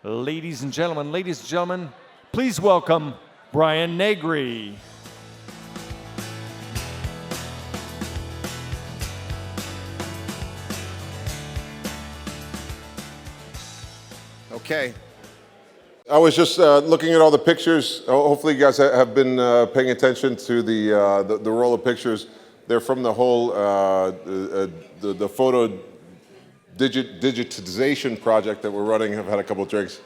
Ladies and gentlemen, please welcome Brian Negri. Okay. I was just looking at all the pictures. Hopefully, you guys have been paying attention to the roll of pictures. They're from the whole the photo digitization project that we're running. I've had a couple of drinks.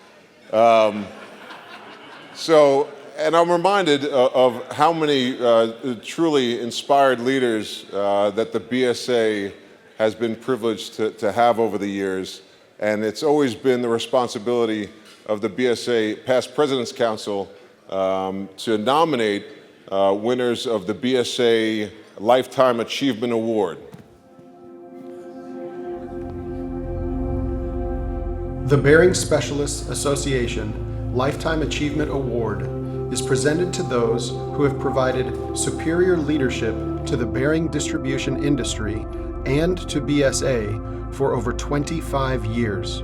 And I'm reminded of how many truly inspired leaders that the BSA has been privileged to have over the years. And it's always been the responsibility of the BSA Past President's Council to nominate winners of the BSA Lifetime Achievement Award. The Bearing Specialists Association Lifetime Achievement Award is presented to those who have provided superior leadership to the bearing distribution industry and to BSA for over 25 years.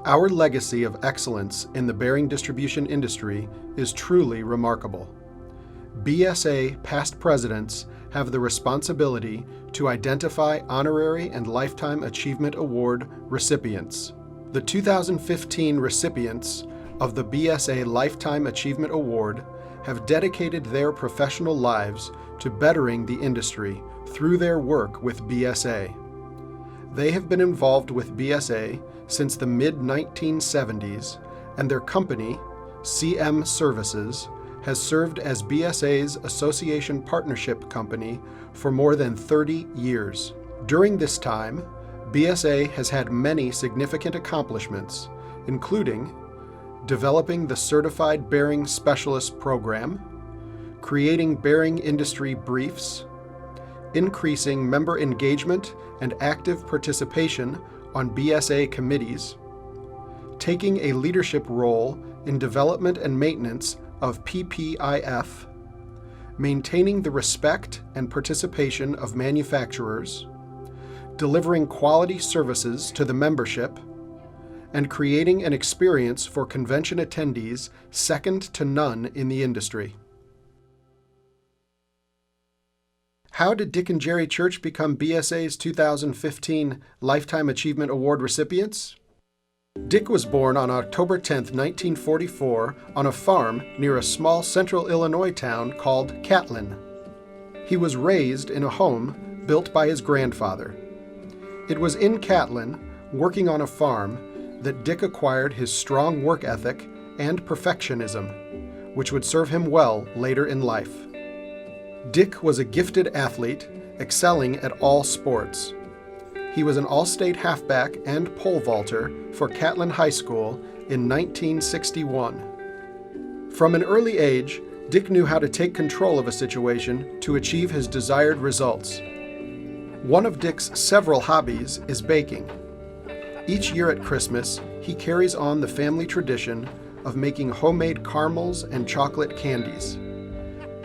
Our legacy of excellence in the bearing distribution industry is truly remarkable. BSA past presidents have the responsibility to identify honorary and lifetime achievement award recipients. The 2015 recipients of the BSA Lifetime Achievement Award have dedicated their professional lives to bettering the industry through their work with BSA. They have been involved with BSA since the mid-1970s, and their company, CM Services, has served as BSA's association partnership company for more than 30 years. During this time, BSA has had many significant accomplishments, including developing the Certified Bearing Specialist Program, creating bearing industry briefs, increasing member engagement and active participation on BSA committees, taking a leadership role in development and maintenance of PPIF, maintaining the respect and participation of manufacturers, delivering quality services to the membership, and creating an experience for convention attendees second to none in the industry. How did Dick and Jerry Church become BSA's 2015 Lifetime Achievement Award recipients? Dick was born on October 10, 1944, on a farm near a small central Illinois town called Catlin. He was raised in a home built by his grandfather. It was in Catlin, working on a farm, that Dick acquired his strong work ethic and perfectionism, which would serve him well later in life. Dick was a gifted athlete, excelling at all sports. He was an all-state halfback and pole vaulter for Catlin High School in 1961. From an early age, Dick knew how to take control of a situation to achieve his desired results. One of Dick's several hobbies is baking. Each year at Christmas, he carries on the family tradition of making homemade caramels and chocolate candies.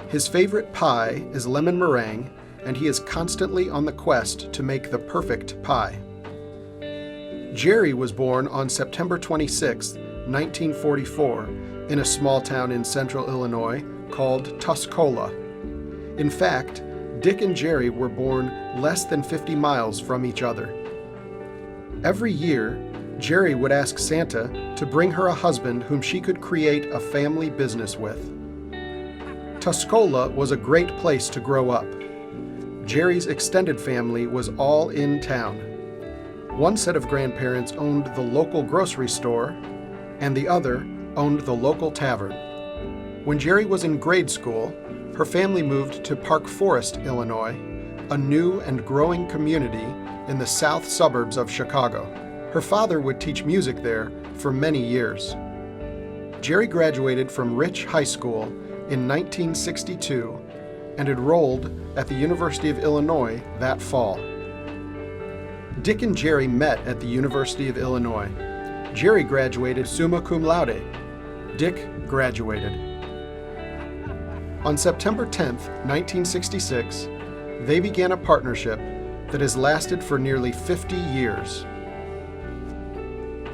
His favorite pie is lemon meringue, and he is constantly on the quest to make the perfect pie. Jerry was born on September 26, 1944, in a small town in central Illinois called Tuscola. In fact, Dick and Jerry were born less than 50 miles from each other. Every year, Jerry would ask Santa to bring her a husband whom she could create a family business with. Tuscola was a great place to grow up. Jerry's extended family was all in town. One set of grandparents owned the local grocery store, and the other owned the local tavern. When Jerry was in grade school, her family moved to Park Forest, Illinois, a new and growing community in the south suburbs of Chicago. Her father would teach music there for many years. Jerry graduated from Rich High School in 1962 and enrolled at the University of Illinois that fall. Dick and Jerry met at the University of Illinois. Jerry graduated summa cum laude. Dick graduated. On September 10, 1966, they began a partnership that has lasted for nearly 50 years.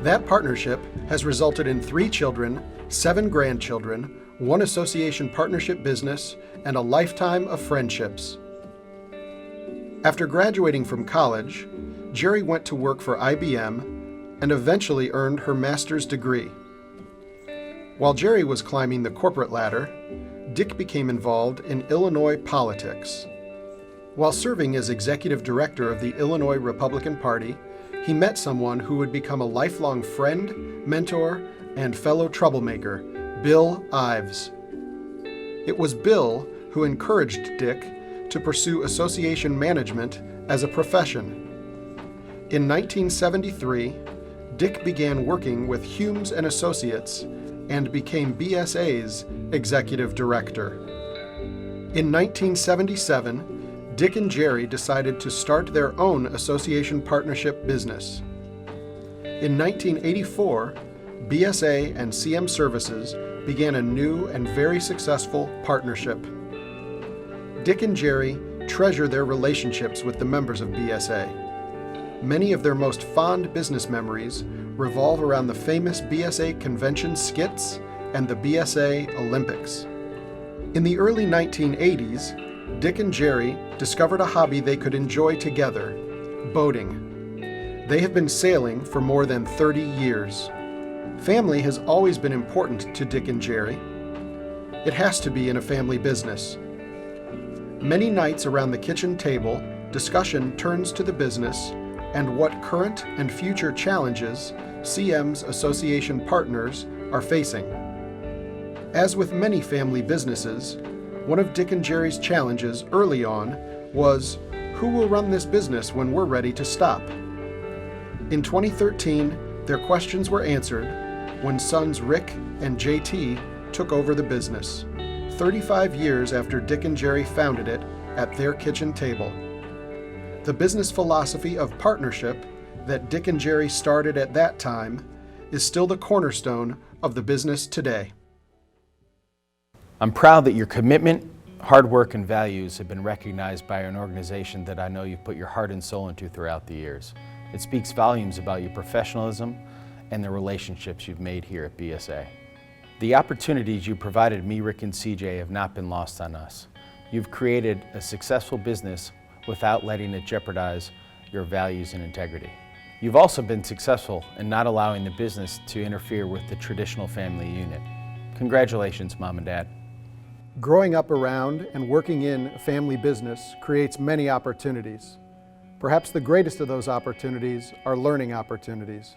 That partnership has resulted in 3 children, 7 grandchildren, 1 association partnership business, and a lifetime of friendships. After graduating from college, Jerry went to work for IBM and eventually earned her master's degree. While Jerry was climbing the corporate ladder, Dick became involved in Illinois politics. While serving as executive director of the Illinois Republican Party, he met someone who would become a lifelong friend, mentor, and fellow troublemaker, Bill Ives. It was Bill who encouraged Dick to pursue association management as a profession. In 1973, Dick began working with Humes and Associates and became BSA's executive director. In 1977, Dick and Jerry decided to start their own association partnership business. In 1984, BSA and CM Services began a new and very successful partnership. Dick and Jerry treasure their relationships with the members of BSA. Many of their most fond business memories revolve around the famous BSA convention skits and the BSA Olympics. In the early 1980s, Dick and Jerry discovered a hobby they could enjoy together: boating. They have been sailing for more than 30 years. Family has always been important to Dick and Jerry. It has to be in a family business. Many nights around the kitchen table, discussion turns to the business and what current and future challenges CM's association partners are facing. As with many family businesses, one of Dick and Jerry's challenges early on was, who will run this business when we're ready to stop? In 2013, their questions were answered when sons Rick and JT took over the business, 35 years after Dick and Jerry founded it at their kitchen table. The business philosophy of partnership that Dick and Jerry started at that time is still the cornerstone of the business today. I'm proud that your commitment, hard work, and values have been recognized by an organization that I know you've put your heart and soul into throughout the years. It speaks volumes about your professionalism and the relationships you've made here at BSA. The opportunities you provided me, Rick, and CJ have not been lost on us. You've created a successful business without letting it jeopardize your values and integrity. You've also been successful in not allowing the business to interfere with the traditional family unit. Congratulations, Mom and Dad. Growing up around and working in a family business creates many opportunities. Perhaps the greatest of those opportunities are learning opportunities.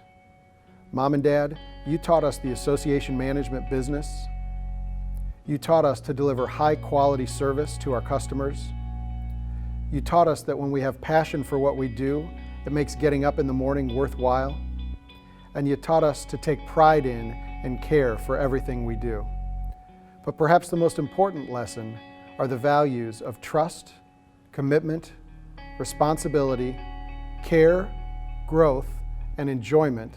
Mom and Dad, you taught us the association management business. You taught us to deliver high-quality service to our customers. You taught us that when we have passion for what we do, it makes getting up in the morning worthwhile. And you taught us to take pride in and care for everything we do. But perhaps the most important lesson are the values of trust, commitment, responsibility, care, growth, and enjoyment,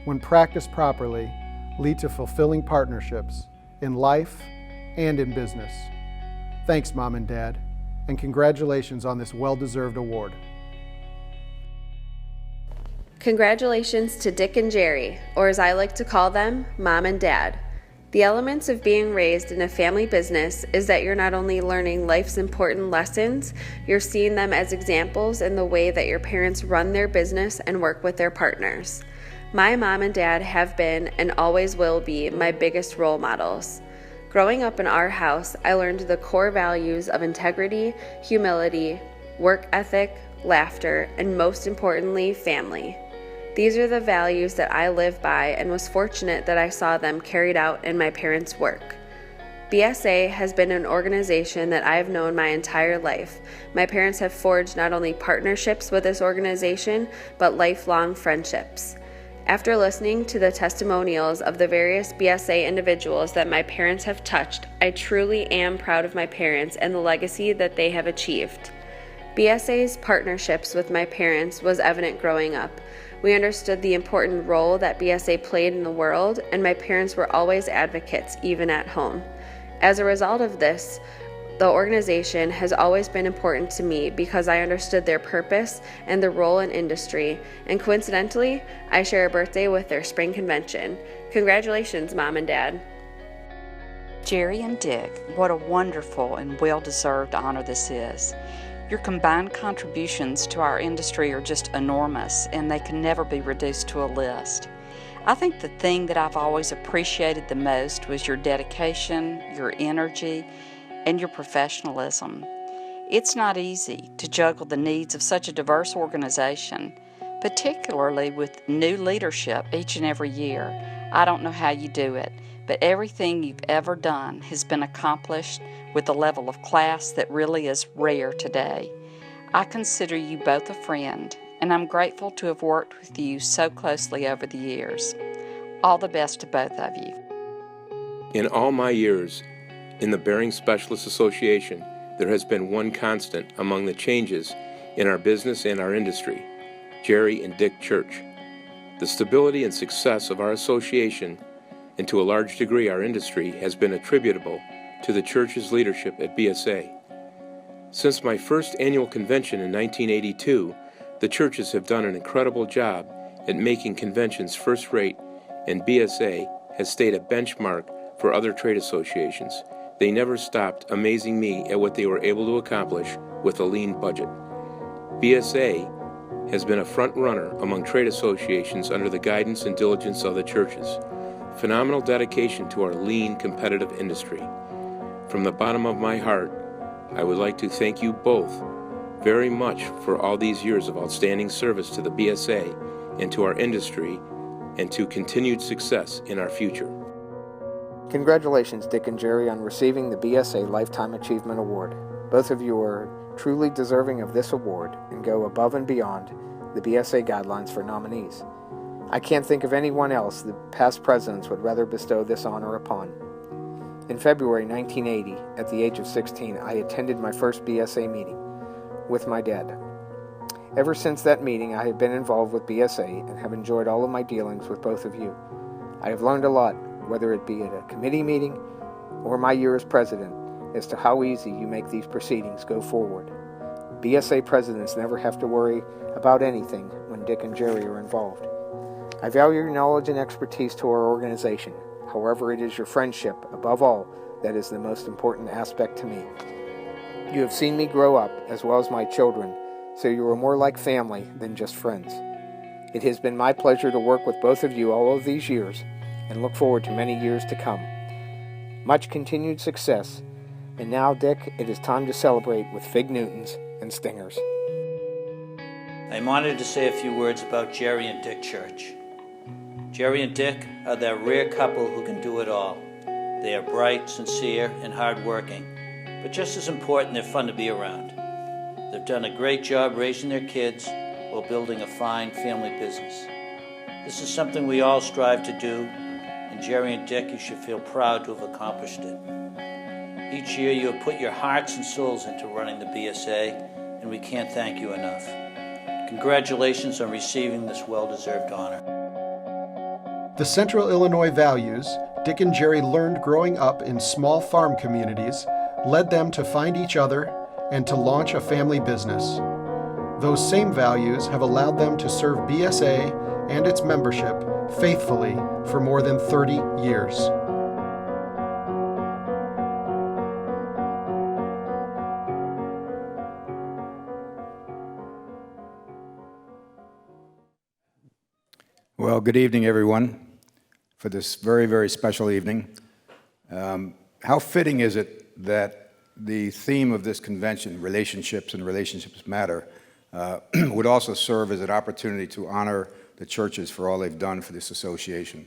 when practiced properly, lead to fulfilling partnerships in life and in business. Thanks, Mom and Dad, and congratulations on this well-deserved award. Congratulations to Dick and Jerry, or as I like to call them, Mom and Dad. The elements of being raised in a family business is that you're not only learning life's important lessons, you're seeing them as examples in the way that your parents run their business and work with their partners. My mom and dad have been and always will be my biggest role models. Growing up in our house, I learned the core values of integrity, humility, work ethic, laughter, and most importantly, family. These are the values that I live by and was fortunate that I saw them carried out in my parents' work. BSA has been an organization that I have known my entire life. My parents have forged not only partnerships with this organization, but lifelong friendships. After listening to the testimonials of the various BSA individuals that my parents have touched, I truly am proud of my parents and the legacy that they have achieved. BSA's partnerships with my parents was evident growing up. We understood the important role that BSA played in the world, and my parents were always advocates, even at home. As a result of this, the organization has always been important to me because I understood their purpose and their role in industry, and coincidentally, I share a birthday with their spring convention. Congratulations, Mom and Dad. Jerry and Dick, what a wonderful and well-deserved honor this is. Your combined contributions to our industry are just enormous, and they can never be reduced to a list. I think the thing that I've always appreciated the most was your dedication, your energy, and your professionalism. It's not easy to juggle the needs of such a diverse organization, particularly with new leadership each and every year. I don't know how you do it, but everything you've ever done has been accomplished with a level of class that really is rare today. I consider you both a friend, and I'm grateful to have worked with you so closely over the years. All the best to both of you. In all my years in the Bearing Specialists Association, there has been one constant among the changes in our business and our industry: Jerry and Dick Church. The stability and success of our association, and to a large degree our industry, has been attributable to the church's leadership at BSA. Since my first annual convention in 1982, the churches have done an incredible job at making conventions first-rate, and BSA has stayed a benchmark for other trade associations. They never stopped amazing me at what they were able to accomplish with a lean budget. BSA has been a front runner among trade associations under the guidance and diligence of the churches. Phenomenal dedication to our lean, competitive industry. From the bottom of my heart, I would like to thank you both very much for all these years of outstanding service to the BSA and to our industry, and to continued success in our future. Congratulations, Dick and Jerry, on receiving the BSA Lifetime Achievement Award. Both of you are truly deserving of this award and go above and beyond the BSA guidelines for nominees. I can't think of anyone else the past presidents would rather bestow this honor upon. In February 1980, at the age of 16, I attended my first BSA meeting with my dad. Ever since that meeting, I have been involved with BSA and have enjoyed all of my dealings with both of you. I have learned a lot, whether it be at a committee meeting or my year as president, as to how easy you make these proceedings go forward. BSA presidents never have to worry about anything when Dick and Jerry are involved. I value your knowledge and expertise to our organization. However, it is your friendship, above all, that is the most important aspect to me. You have seen me grow up, as well as my children, so you are more like family than just friends. It has been my pleasure to work with both of you all of these years, and look forward to many years to come. Much continued success, and now, Dick, it is time to celebrate with Fig Newtons and Stingers. I'm honored to say a few words about Jerry and Dick Church. Jerry and Dick are that rare couple who can do it all. They are bright, sincere, and hardworking, but just as important, they're fun to be around. They've done a great job raising their kids while building a fine family business. This is something we all strive to do, and Jerry and Dick, you should feel proud to have accomplished it. Each year you have put your hearts and souls into running the BSA, and we can't thank you enough. Congratulations on receiving this well-deserved honor. The Central Illinois values Dick and Jerry learned growing up in small farm communities led them to find each other and to launch a family business. Those same values have allowed them to serve BSA and its membership faithfully for more than 30 years. Well, Well, good evening, everyone, for this very, very special evening. How fitting is it that the theme of this convention, relationships and relationships matter, would also serve as an opportunity to honor the churches for all they've done for this association.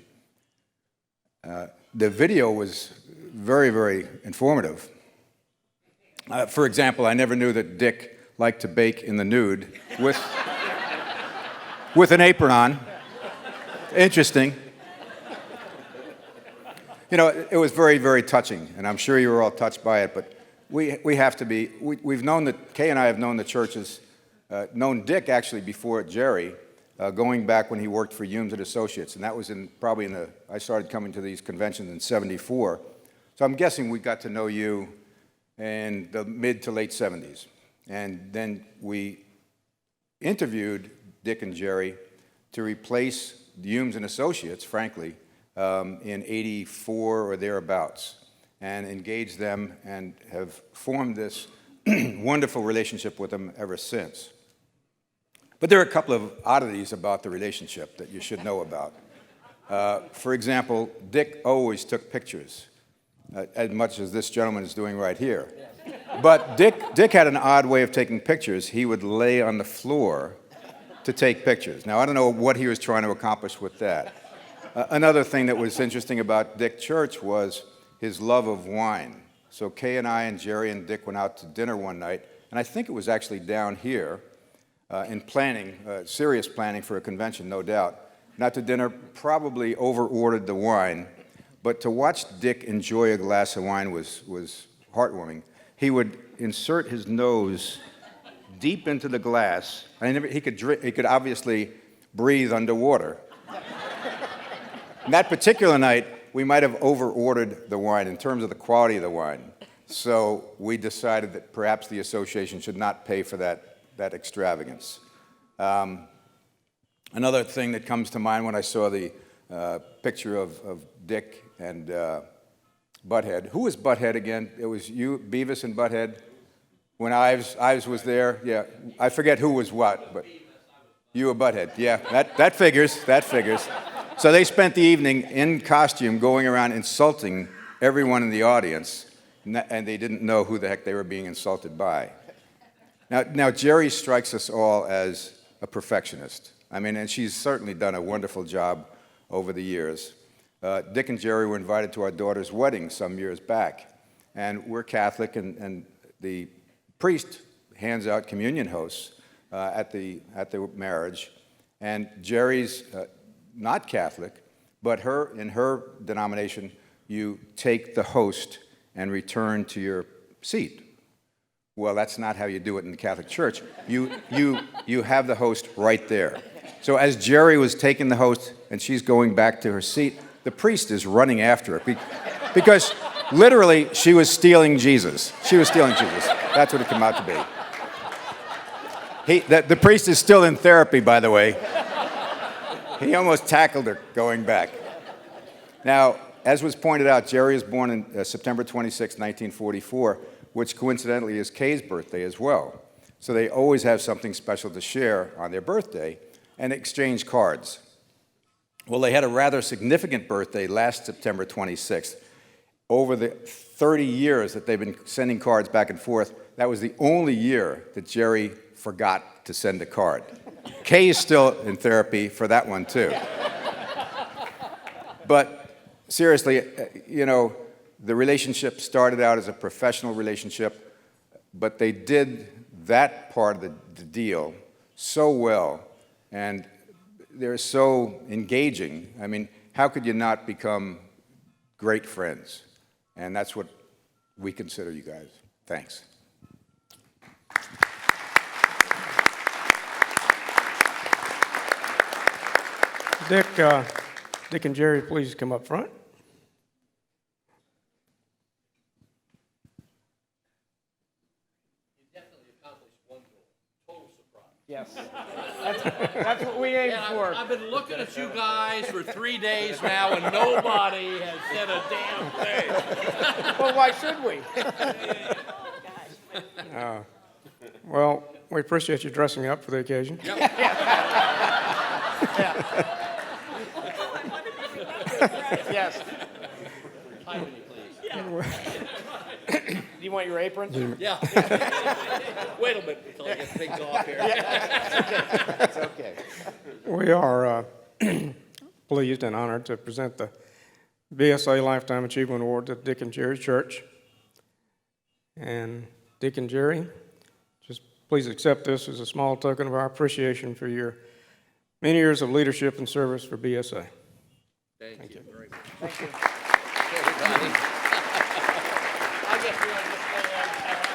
The video was very, very informative. For example, I never knew that Dick liked to bake in the nude with an apron on. Interesting. You know, it was very, very touching, and I'm sure you were all touched by it, but we have to be, we've known that, Kay and I have known the churches, known Dick actually before Jerry, going back when he worked for Humes and Associates, and that was I started coming to these conventions in '74. So I'm guessing we got to know you in the mid to late '70s. And then we interviewed Dick and Jerry to replace Humes and Associates, frankly, in '84 or thereabouts, and engaged them and have formed this wonderful relationship with them ever since. But there are a couple of oddities about the relationship that you should know about. For example, Dick always took pictures, as much as this gentleman is doing right here. But Dick had an odd way of taking pictures. He would lay on the floor to take pictures. Now, I don't know what he was trying to accomplish with that. Another thing that was interesting about Dick Church was his love of wine. So Kay and I and Jerry and Dick went out to dinner one night, and I think it was actually down here in planning, serious planning for a convention, no doubt. Not to dinner, probably over-ordered the wine, but to watch Dick enjoy a glass of wine was heartwarming. He would insert his nose deep into the glass. He could obviously breathe underwater. And that particular night, we might have over-ordered the wine in terms of the quality of the wine. So we decided that perhaps the association should not pay for that extravagance. Another thing that comes to mind when I saw the picture of Dick and Butthead. Who was Butthead again? It was you, Beavis and Butthead? When Ives was there? Yeah, I forget who was what, but you were Butthead. Yeah, that figures. So they spent the evening in costume going around insulting everyone in the audience, and they didn't know who the heck they were being insulted by. Now Jerry strikes us all as a perfectionist. I mean, and she's certainly done a wonderful job over the years. Dick and Jerry were invited to our daughter's wedding some years back, and we're Catholic, and the priest hands out communion hosts at the marriage, and Jerry's not Catholic, but in her denomination, you take the host and return to your seat. Well, that's not how you do it in the Catholic Church. You have the host right there. So as Jerry was taking the host and she's going back to her seat, the priest is running after her because literally she was stealing Jesus. She was stealing Jesus. That's what it came out to be. The priest is still in therapy, by the way. He almost tackled her going back. Now, as was pointed out, Jerry was born on September 26, 1944, which coincidentally is Kay's birthday as well. So they always have something special to share on their birthday and exchange cards. Well, they had a rather significant birthday last September 26th. Over the 30 years that they've been sending cards back and forth, that was the only year that Jerry forgot to send a card. Kay is still in therapy for that one, too. But seriously, you know, the relationship started out as a professional relationship, but they did that part of the deal so well, and they're so engaging. I mean, how could you not become great friends? And that's what we consider you guys. Thanks. Dick and Jerry, please come up front. You definitely accomplished one goal, total surprise. Yes. That's what we aim for. I've been looking at you guys for 3 days now, and nobody has said a damn thing. Well, why should we? Well, we appreciate you dressing up for the occasion. Yep. Yes. Hi, Winnie, please. Do you want your apron? Yeah. Wait a minute until I get things off here. It's okay. We are pleased and honored to present the BSA Lifetime Achievement Award to Dick and Jerry Church. And Dick and Jerry, just please accept this as a small token of our appreciation for your many years of leadership and service for BSA. Thank you very much. Thank you. Everybody. I guess we ought to just go there and check out.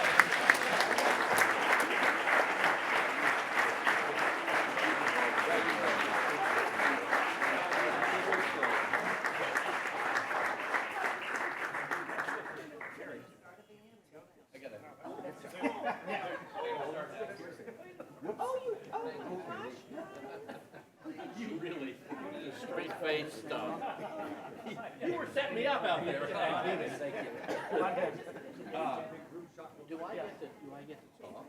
You really, this is straight face stuff. You were setting me up out there. Thank you. Do I get to talk?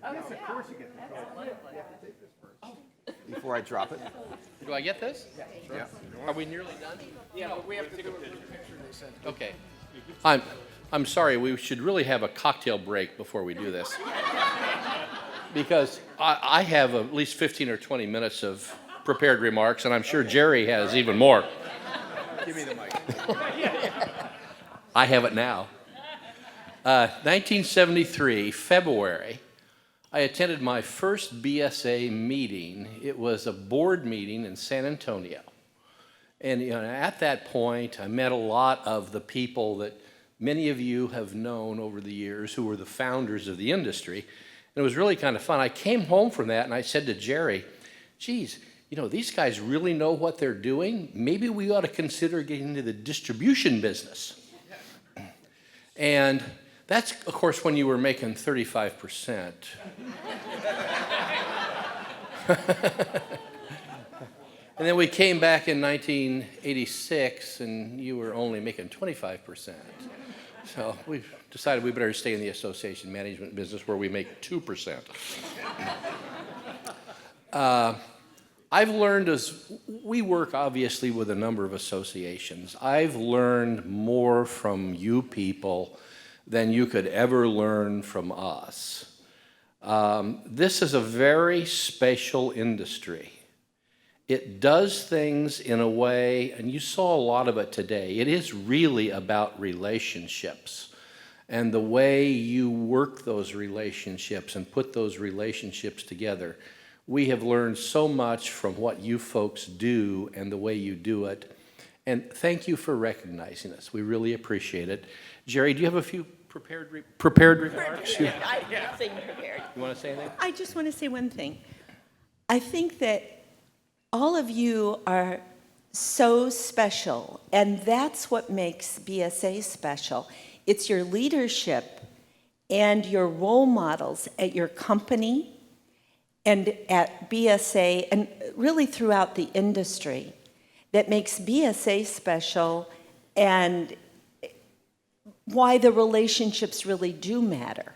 Yes, of course you get to. Before I drop it. Do I get this? Yeah. Are we nearly done? Yeah, but we have to do it with the picture they sent. Okay. I'm sorry, we should really have a cocktail break before we do this. Because I have at least 15 or 20 minutes of prepared remarks, and I'm sure Jerry has even more. Give me the mic. I have it now. 1973, February, I attended my first BSA meeting. It was a board meeting in San Antonio. And at that point, I met a lot of the people that many of you have known over the years who were the founders of the industry. And it was really kind of fun. I came home from that and I said to Jerry, geez, these guys really know what they're doing. Maybe we ought to consider getting into the distribution business. And that's, of course, when you were making 35%. And then we came back in 1986, and you were only making 25%. So we decided we better stay in the association management business where we make 2%. I've learned, as we work obviously with a number of associations, I've learned more from you people than you could ever learn from us. This is a very special industry. It does things in a way, and you saw a lot of it today, it is really about relationships and the way you work those relationships and put those relationships together. We have learned so much from what you folks do and the way you do it. And thank you for recognizing us. We really appreciate it. Jerry, do you have a few prepared remarks? I have nothing prepared. You want to say anything? I just want to say one thing. I think that all of you are so special, and that's what makes BSA special. It's your leadership and your role models at your company and at BSA, and really throughout the industry, that makes BSA special and why the relationships really do matter.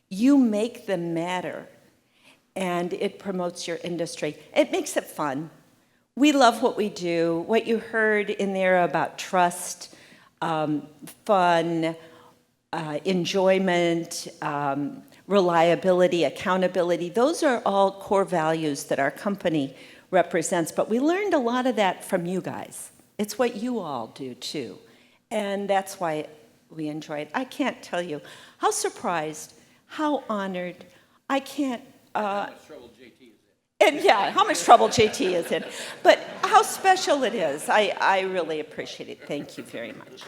You make them matter, and it promotes your industry. It makes it fun. We love what we do. What you heard in there about trust, fun, enjoyment, reliability, accountability, those are all core values that our company represents. But we learned a lot of that from you guys. It's what you all do too. And that's why we enjoy it. I can't tell you how surprised, how honored, I can't. How much trouble JT is in. And yeah, how much trouble JT is in. But how special it is. I really appreciate it. Thank you very much.